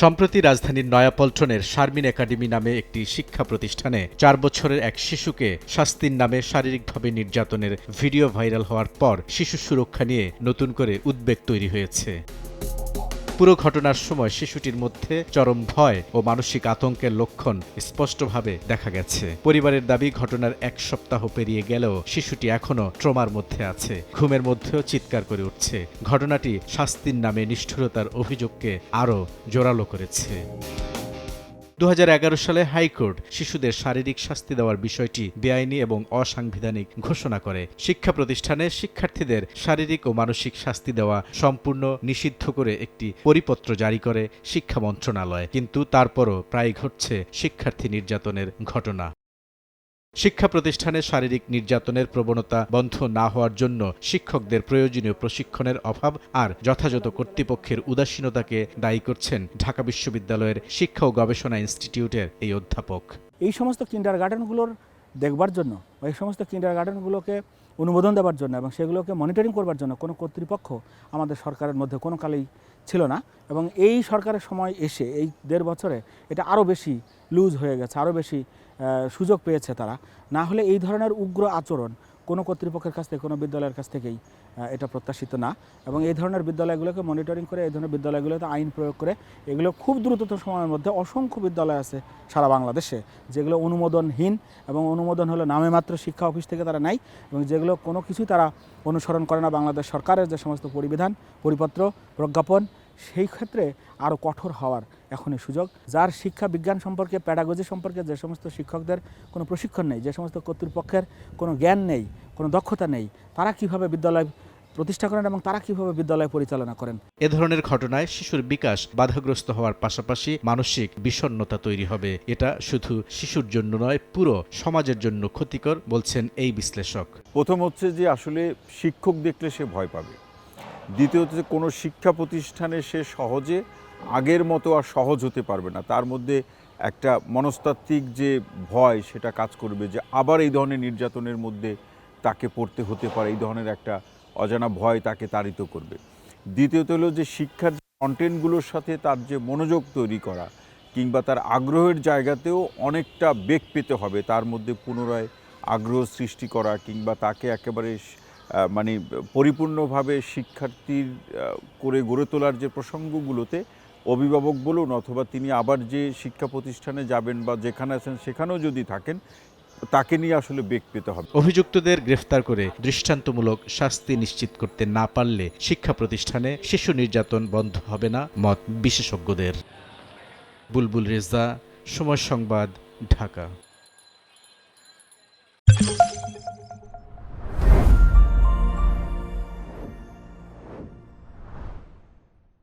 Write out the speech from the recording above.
সম্প্রতি রাজধানীর নয়াপল্টনের শারমিন একাডেমি নামে একটি শিক্ষা প্রতিষ্ঠানে ৪ বছরের এক শিশুকে শাস্তির নামে শারীরিকভাবে নির্যাতনের ভিডিও ভাইরাল হওয়ার পর শিশু সুরক্ষা নিয়ে নতুন করে উদ্বেগ তৈরি হয়েছে। পুরো ঘটনার সময় শিশুটির মধ্যে চরম ভয় ও মানসিক আতঙ্কের লক্ষণ স্পষ্টভাবে দেখা গেছে। পরিবারের দাবি, ঘটনার ১ সপ্তাহ পেরিয়ে গেলেও শিশুটি এখনও ট্রমার মধ্যে আছে, ঘুমের মধ্যেও চিৎকার করে উঠছে। ঘটনাটি শাস্তির নামে নিষ্ঠুরতার অভিযোগকে আরও জোরালো করেছে। ২০১১ সালে হাইকোর্ট শিশুদের শারীরিক শাস্তি দেওয়ার বিষয়টি বেআইনি এবং অসাংবিধানিক ঘোষণা করে। শিক্ষা প্রতিষ্ঠানে শিক্ষার্থীদের শারীরিক ও মানসিক শাস্তি দেওয়া সম্পূর্ণ নিষিদ্ধ করে একটি পরিপত্র জারি করে শিক্ষা মন্ত্রণালয়। কিন্তু তারপরও প্রায় ঘটছে শিক্ষার্থী নির্যাতনের ঘটনা। শিক্ষা প্রতিষ্ঠানে শারীরিক নির্যাতনের প্রবণতা বন্ধ না হওয়ার জন্য শিক্ষকদের প্রয়োজনীয় প্রশিক্ষণের অভাব আর যথাযথ কর্তৃপক্ষের উদাসীনতাকে দায়ী করছেন ঢাকা বিশ্ববিদ্যালয়ের শিক্ষা ও গবেষণা ইনস্টিটিউটের এই অধ্যাপক। এই সমস্ত কিন্ডারগার্টেনগুলোর দেখবার জন্য বা এই সমস্ত কিন্ডারগার্টেনগুলোকে অনুমোদন দেওয়ার জন্য এবং সেগুলোকে মনিটরিং করবার জন্য কোনো কর্তৃপক্ষ আমাদের সরকারের মধ্যে কোনো কালেই ছিল না। এবং এই সরকারের সময় এসে এই ১.৫ বছরে এটা আরও বেশি লুজ হয়ে গেছে, আরও বেশি সুযোগ পেয়েছে তারা। না হলে এই ধরনের উগ্র আচরণ কোনো কর্তৃপক্ষের কাছ থেকে, কোনো বিদ্যালয়ের কাছ থেকেই এটা প্রত্যাশিত না। এবং এই ধরনের বিদ্যালয়গুলোকে মনিটরিং করে, এই ধরনের বিদ্যালয়গুলোতে আইন প্রয়োগ করে এগুলো খুব দ্রুততম সময়ের মধ্যে, অসংখ্য বিদ্যালয় আছে সারা বাংলাদেশে যেগুলো অনুমোদনহীন এবং অনুমোদন হলো নামে মাত্র শিক্ষা অফিস থেকে তারা নেয় এবং যেগুলো কোনো কিছুই তারা অনুসরণ করে না বাংলাদেশ সরকারের যে সমস্ত পরিবিধান, পরিপত্র, প্রজ্ঞাপন, সেই ক্ষেত্রে আরও কঠোর হওয়ার এখনই সুযোগ। যার শিক্ষা বিজ্ঞান সম্পর্কে, প্যাডাগজি সম্পর্কে যে সমস্ত শিক্ষকদের কোনো প্রশিক্ষণ নেই, যে সমস্ত কর্তৃপক্ষের কোনো জ্ঞান নেই, কোনো দক্ষতা নেই, তারা কিভাবে বিদ্যালয় প্রতিষ্ঠা করেন এবং তারা কিভাবে বিদ্যালয় পরিচালনা করেন। এ ধরনের ঘটনায় শিশুর বিকাশ বাধাগ্রস্ত হওয়ার পাশাপাশি মানসিক বিষণ্ণতা তৈরি হবে। এটা শুধু শিশুর জন্য নয়, পুরো সমাজের জন্য ক্ষতিকর বলছেন এই বিশ্লেষক। প্রথম হচ্ছে যে আসলে শিক্ষক দেখলে সে ভয় পাবে। দ্বিতীয়ত, কোনো শিক্ষা প্রতিষ্ঠানে সে সহজে আগের মতো আর সহজ হতে পারবে না। তার মধ্যে একটা মনস্তাত্ত্বিক যে ভয় সেটা কাজ করবে যে আবার এই ধরনের নির্যাতনের মধ্যে তাকে পড়তে হতে পারে, এই ধরনের একটা অজানা ভয় তাকে তাড়িত করবে। দ্বিতীয়ত হলো যে শিক্ষার কন্টেন্টগুলোর সাথে তার যে মনোযোগ তৈরি করা কিংবা তার আগ্রহের জায়গাতেও অনেকটা বেগ পেতে হবে, তার মধ্যে পুনরায় আগ্রহ সৃষ্টি করা কিংবা তাকে একেবারে মানে পরিপূর্ণভাবে শিক্ষার্থীর করে গড়ে তোলার যে প্রসঙ্গগুলোতে অভিভাবক বলুন অথবা তিনি আবার যে শিক্ষা প্রতিষ্ঠানে যাবেন বা যেখানে আছেন সেখানেও যদি থাকেন, তাকে নিয়ে আসলে বেগ পেতে হবে। অভিযুক্তদের গ্রেফতার করে দৃষ্টান্তমূলক শাস্তি নিশ্চিত করতে না পারলে শিক্ষা প্রতিষ্ঠানে শিশু নির্যাতন বন্ধ হবে না মত বিশেষজ্ঞদের। বুলবুল রেজা, সময় সংবাদ, ঢাকা।